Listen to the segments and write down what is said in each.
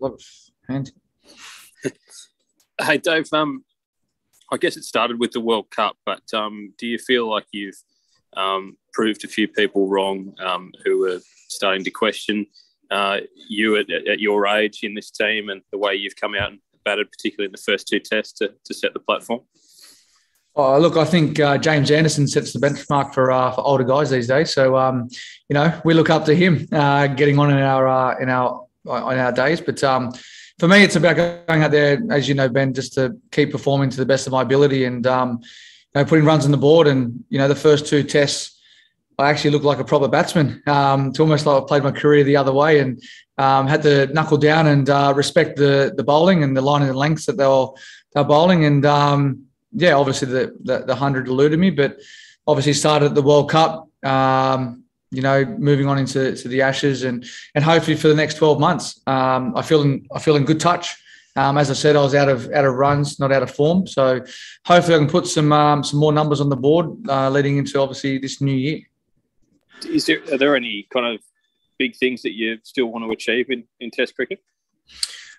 lot of hands. Hey, Dave, I guess it started with the World Cup, but do you feel like you've proved a few people wrong who were starting to question you at your age in this team and the way you've come out and batted, particularly in the first two tests, to set the platform? Oh, look, I think James Anderson sets the benchmark for older guys these days. So, we look up to him getting on in our days. But for me, it's about going out there, as you know, Ben, just to keep performing to the best of my ability and putting runs on the board. And the first two tests, I actually looked like a proper batsman. It's almost like I played my career the other way and had to knuckle down and respect the bowling and the line and the lengths that they're bowling. And obviously the 100 eluded me, but obviously started at the World Cup. Moving on into the Ashes and hopefully for the next 12 months. I feel in good touch. As I said, I was out of runs, not out of form. So hopefully I can put some more numbers on the board leading into obviously this new year. Are there any kind of big things that you still want to achieve in Test cricket?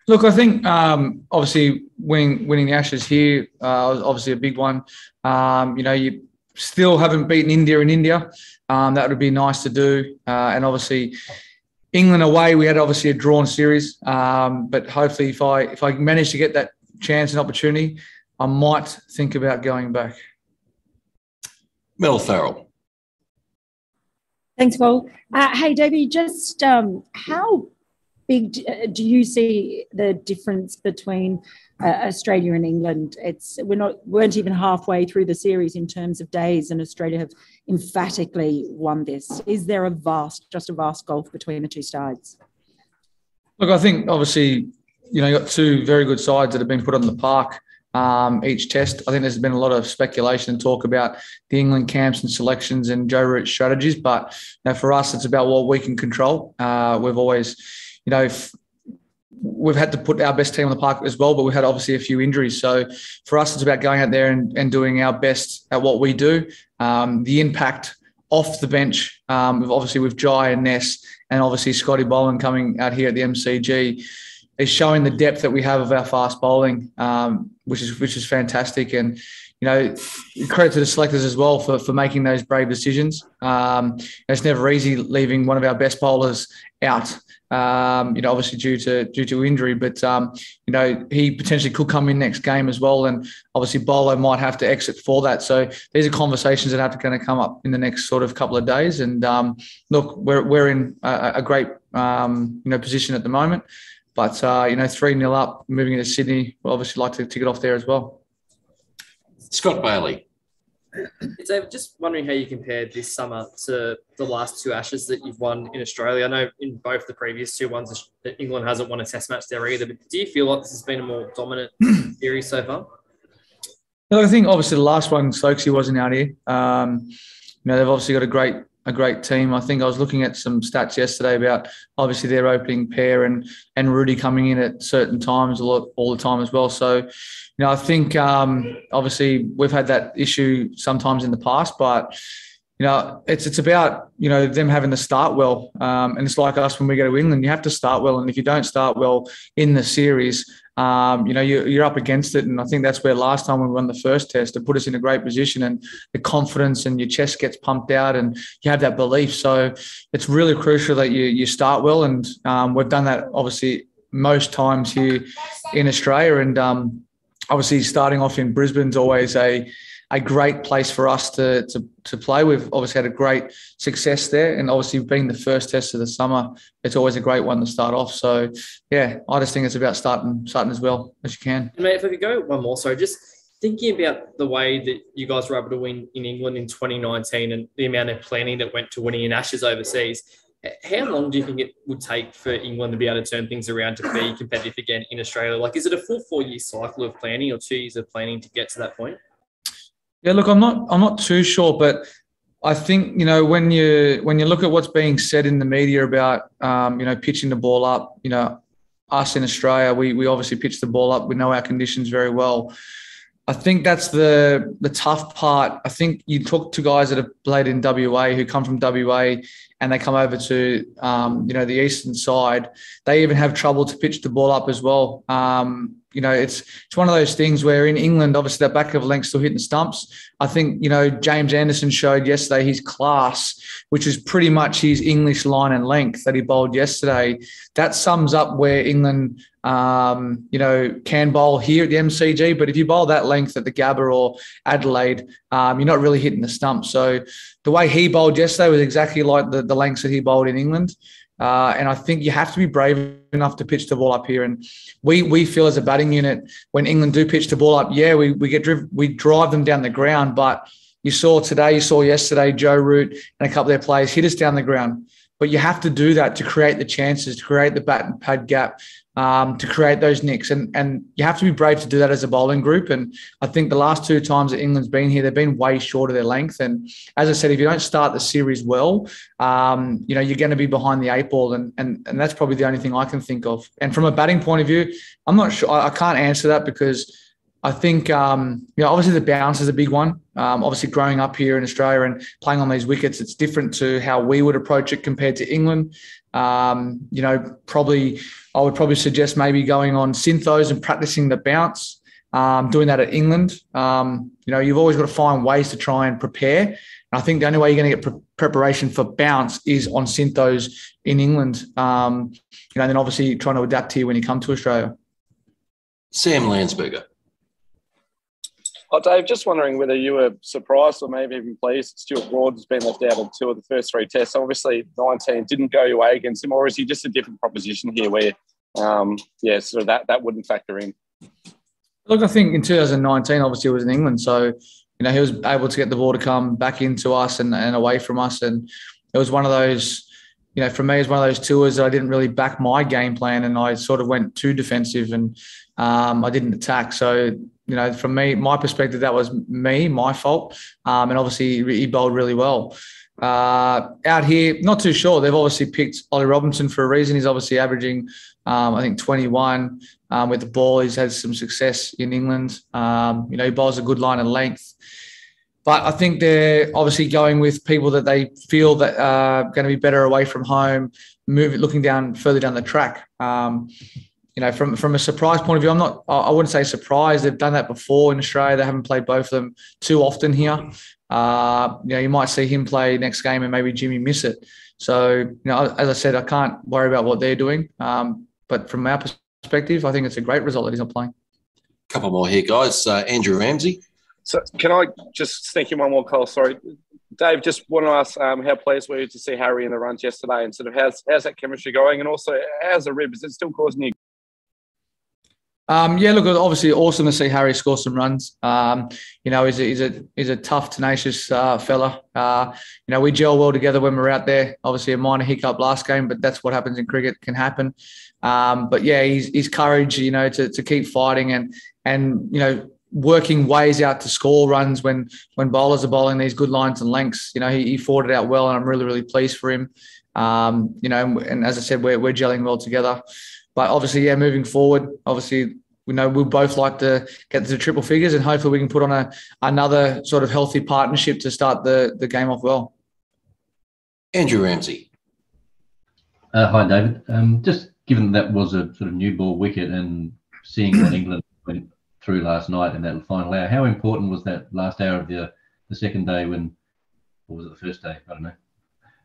Look, I think obviously winning the Ashes here was obviously a big one. You still haven't beaten India in India. That would be nice to do. And obviously England away, we had obviously a drawn series. But hopefully if I manage to get that chance and opportunity, I might think about going back. Mel Farrell. Thanks, Paul. Hey, Davey, just how big do you see the difference between Australia and England? Weren't even halfway through the series in terms of days, and Australia have emphatically won this. Is there a vast gulf between the two sides? Look, I think obviously, you got two very good sides that have been put on the park each test. I think there's been a lot of speculation and talk about the England camps and selections and Joe Root's strategies, but for us, it's about what we can control. We've always, we've had to put our best team on the park as well, but we've had obviously a few injuries. So for us, it's about going out there and doing our best at what we do. The impact off the bench, with Jai and Ness and obviously Scotty Boland coming out here at the MCG is showing the depth that we have of our fast bowling, which is fantastic. And, credit to the selectors as well for making those brave decisions. It's never easy leaving one of our best bowlers out, obviously due to injury, but, he potentially could come in next game as well. And obviously Bolo might have to exit for that. So these are conversations that are going to come up in the next sort of couple of days. And look, we're in a great, position at the moment. But, 3-0 up, moving into Sydney, we'll obviously like to tick it off there as well. Scott Bailey. David, just wondering how you compared this summer to the last two Ashes that you've won in Australia. I know in both the previous two ones, England hasn't won a test match there either, but do you feel like this has been a more dominant series so far? I think obviously the last one, Stokesy wasn't out here. They've obviously got a great team. I think I was looking at some stats yesterday about obviously their opening pair and Rudy coming in at certain times all the time as well. So, I think obviously we've had that issue sometimes in the past, but it's about them having to start well. And it's like us when we go to England, you have to start well, and if you don't start well in the series, you're up against it. And I think that's where last time we won the first test, it put us in a great position, and the confidence and your chest gets pumped out and you have that belief. So it's really crucial that you start well. And we've done that obviously most times here in Australia. And obviously starting off in Brisbane's always a great place for us to play. We've obviously had a great success there, and obviously being the first test of the summer, it's always a great one to start off. So, yeah, I just think it's about starting as well as you can. And mate, if I could go one more, sorry, just thinking about the way that you guys were able to win in England in 2019 and the amount of planning that went to winning in Ashes overseas, how long do you think it would take for England to be able to turn things around to be competitive again in Australia? Like, is it a full 4-year cycle of planning or 2 years of planning to get to that point? Yeah, look, I'm not too sure, but I think when you look at what's being said in the media about pitching the ball up, us in Australia, we obviously pitch the ball up. We know our conditions very well. I think that's the tough part. I think you talk to guys that have played in WA who come from WA and they come over to, the eastern side. They even have trouble to pitch the ball up as well. It's one of those things where in England, obviously that back of length still hitting the stumps. I think, James Anderson showed yesterday his class, which is pretty much his English line and length that he bowled yesterday. That sums up where England, can bowl here at the MCG. But if you bowl that length at the Gabba or Adelaide, you're not really hitting the stump. So the way he bowled yesterday was exactly like the lengths that he bowled in England. And I think you have to be brave enough to pitch the ball up here. And we feel as a batting unit, when England do pitch the ball up, we drive them down the ground. But you saw yesterday, Joe Root and a couple of their players hit us down the ground. But you have to do that to create the chances, to create the bat and pad gap, to create those nicks. And you have to be brave to do that as a bowling group. And I think the last 2 times that England's been here, they've been way short of their length. And as I said, if you don't start the series well, you're going to be behind the 8 ball. And that's probably the only thing I can think of. And from a batting point of view, I'm not sure. I can't answer that because I think, obviously the bounce is a big one. Obviously growing up here in Australia and playing on these wickets, it's different to how we would approach it compared to England. I would probably suggest maybe going on synthos and practicing the bounce, doing that at England. You've always got to find ways to try and prepare. And I think the only way you're going to get preparation for bounce is on synthos in England. And then obviously trying to adapt here when you come to Australia. Sam Landsberger. Oh, Dave, just wondering whether you were surprised or maybe even pleased Stuart Broad has been left out of 2 of the first 3 tests. Obviously, 19 didn't go your way against him, or is he just a different proposition here where, that wouldn't factor in? Look, I think in 2019, obviously it was in England. So, he was able to get the ball to come back into us and away from us. And it was one of those, for me, it was one of those tours that I didn't really back my game plan and I sort of went too defensive and I didn't attack. So, from me, my perspective, that was my fault. And obviously he bowled really well. Out here, not too sure. They've obviously picked Ollie Robinson for a reason. He's obviously averaging, 21 with the ball. He's had some success in England. He bowls a good line and length. But I think they're obviously going with people that they feel that are going to be better away from home, looking further down the track. From a surprise point of view, I wouldn't say surprised. They've done that before in Australia. They haven't played both of them too often here. You might see him play next game and maybe Jimmy miss it. So, as I said, I can't worry about what they're doing. But from our perspective, I think it's a great result that he's not playing. A couple more here, guys. Andrew Ramsey. So can I just sneak in one more call? Sorry. Dave, just want to ask how pleased were you to see Harry in the runs yesterday and sort of how's that chemistry going? And also, how's the rib? Is it still causing you? Look, obviously awesome to see Harry score some runs. He's a tough, tenacious fella. We gel well together when we're out there. Obviously a minor hiccup last game, but that's what happens in cricket, can happen. But yeah, his courage, to keep fighting and working ways out to score runs when bowlers are bowling these good lines and lengths. He fought it out well, and I'm really, really pleased for him. And as I said, we're gelling well together. But obviously, moving forward, obviously, we'll both like to get to the triple figures, and hopefully we can put on another sort of healthy partnership to start the game off well. Andrew Ramsey. Hi, David. Just given that was a sort of new ball wicket and seeing what England went through last night in that final hour, how important was that last hour of the second day or was it the first day? I don't know.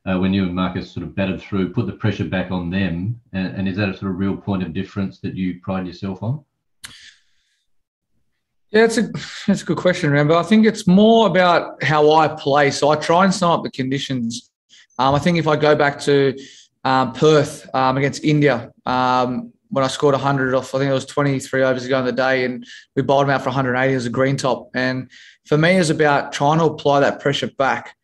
When you and Marcus sort of batted through, put the pressure back on them, and is that a sort of real point of difference that you pride yourself on? Yeah, that's a good question, Rambo. I think it's more about how I play. So I try and sum up the conditions. I think if I go back to Perth against India, when I scored 100 off, I think it was 23 overs ago in the day, and we bowled them out for 180 as a green top. And for me, it's about trying to apply that pressure back.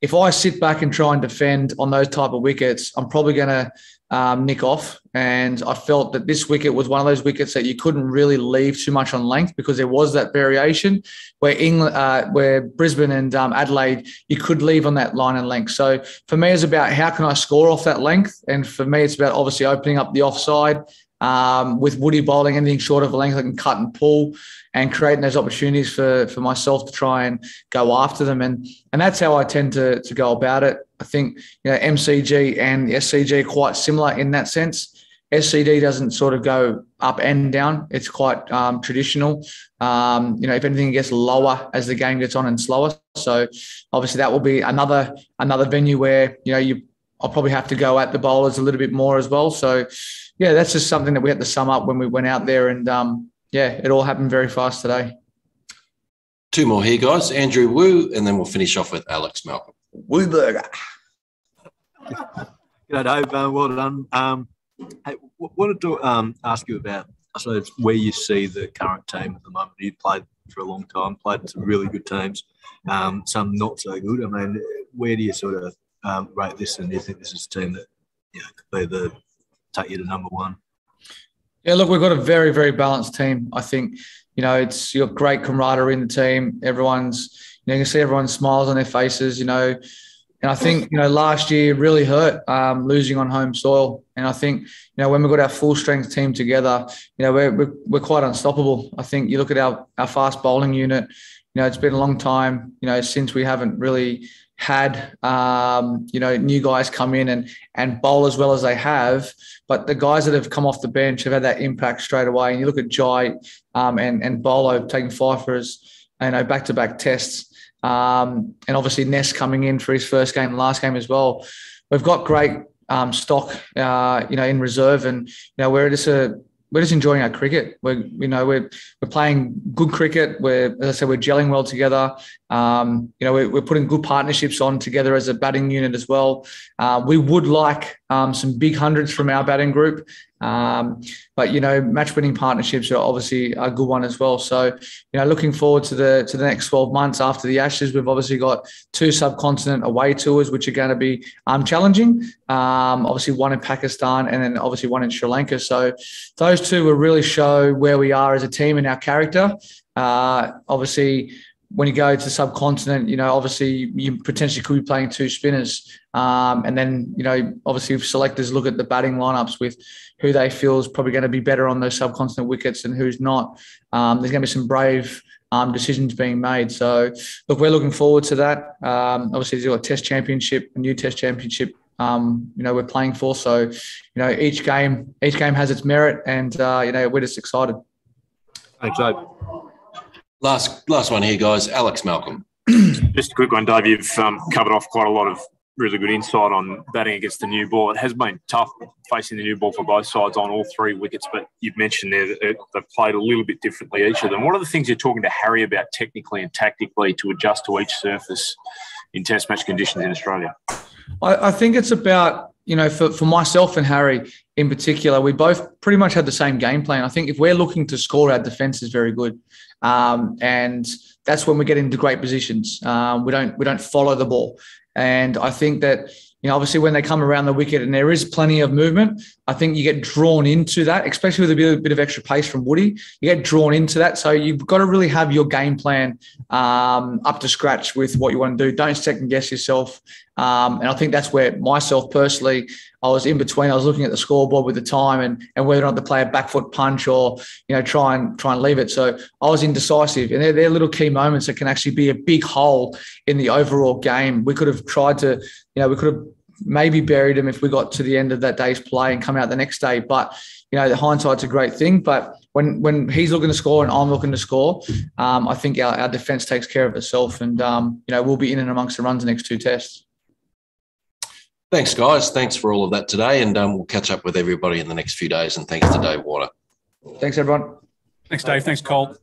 If I sit back and try and defend on those type of wickets, I'm probably going to nick off. And I felt that this wicket was one of those wickets that you couldn't really leave too much on length because there was that variation where Brisbane and Adelaide, you could leave on that line and length. So for me, it's about how can I score off that length? And for me, it's about obviously opening up the offside, with Woody bowling anything short of a length, I can cut and pull and creating those opportunities for myself to try and go after them. And that's how I tend to go about it. I think, MCG and SCG are quite similar in that sense. SCD doesn't sort of go up and down. It's quite traditional. If anything, it gets lower as the game gets on and slower. So obviously that will be another venue where, I'll probably have to go at the bowlers a little bit more as well. So, yeah, that's just something that we had to sum up when we went out there. And, it all happened very fast today. Two more here, guys. Andrew Wu, and then we'll finish off with Alex Malcolm. Woo burger. G'day, Dave. Well done. Hey, wanted to ask you about, I suppose, where you see the current team at the moment. You've played for a long time, played some really good teams, some not so good. I mean, where do you sort of rate this, and do you think this is a team that could be take you to number one? Yeah, look, we've got a very, very balanced team. I think, it's your great camaraderie in the team. Everyone's, you can see everyone's smiles on their faces, And I think, last year really hurt losing on home soil. And I think, when we got our full strength team together, we're quite unstoppable. I think you look at our fast bowling unit, it's been a long time, since we haven't really had, new guys come in and bowl as well as they have. But the guys that have come off the bench have had that impact straight away. And you look at Jai and Bolo taking fifers, back-to-back tests. And obviously Ness coming in for his first game, last game as well. We've got great stock, in reserve, and we're just enjoying our cricket. We're playing good cricket. As I said, we're gelling well together. We're putting good partnerships on together as a batting unit as well. We would like some big hundreds from our batting group. But match-winning partnerships are obviously a good one as well. So, looking forward to the next 12 months after the Ashes. We've obviously got 2 subcontinent away tours, which are going to be challenging. Obviously one in Pakistan and then obviously one in Sri Lanka. So those 2 will really show where we are as a team and our character. Obviously, when you go to the subcontinent, obviously you potentially could be playing 2 spinners. And then, obviously if selectors look at the batting lineups with who they feel is probably going to be better on those subcontinent wickets and who's not, there's going to be some brave decisions being made. So, look, we're looking forward to that. Obviously, there's a test championship, a new test championship, we're playing for. So, each game has its merit and, we're just excited. Thanks, Dave. Last one here, guys. Alex Malcolm. Just a quick one, Dave. You've covered off quite a lot of really good insight on batting against the new ball. It has been tough facing the new ball for both sides on all 3 wickets, but you've mentioned there that they've played a little bit differently, each of them. What are the things you're talking to Harry about technically and tactically to adjust to each surface in test match conditions in Australia? I think it's about, for myself and Harry in particular, we both pretty much had the same game plan. I think if we're looking to score, our defence is very good. And that's when we get into great positions. We don't follow the ball. And I think that, obviously when they come around the wicket and there is plenty of movement, I think you get drawn into that, especially with a bit of extra pace from Woody. You get drawn into that. So you've got to really have your game plan up to scratch with what you want to do. Don't second guess yourself. And I think that's where myself personally, I was in between. I was looking at the scoreboard with the time and whether or not to play a back foot punch or, try and leave it. So I was indecisive. And they're little key moments that can actually be a big hole in the overall game. We could have tried to, we could have maybe buried him if we got to the end of that day's play and come out the next day. But, the hindsight's a great thing. But when he's looking to score and I'm looking to score, I think our defence takes care of itself and, we'll be in and amongst the runs the next 2 tests. Thanks, guys. Thanks for all of that today. And we'll catch up with everybody in the next few days. And thanks to Dave Water. Thanks, everyone. Thanks, Dave. Thanks, Cole.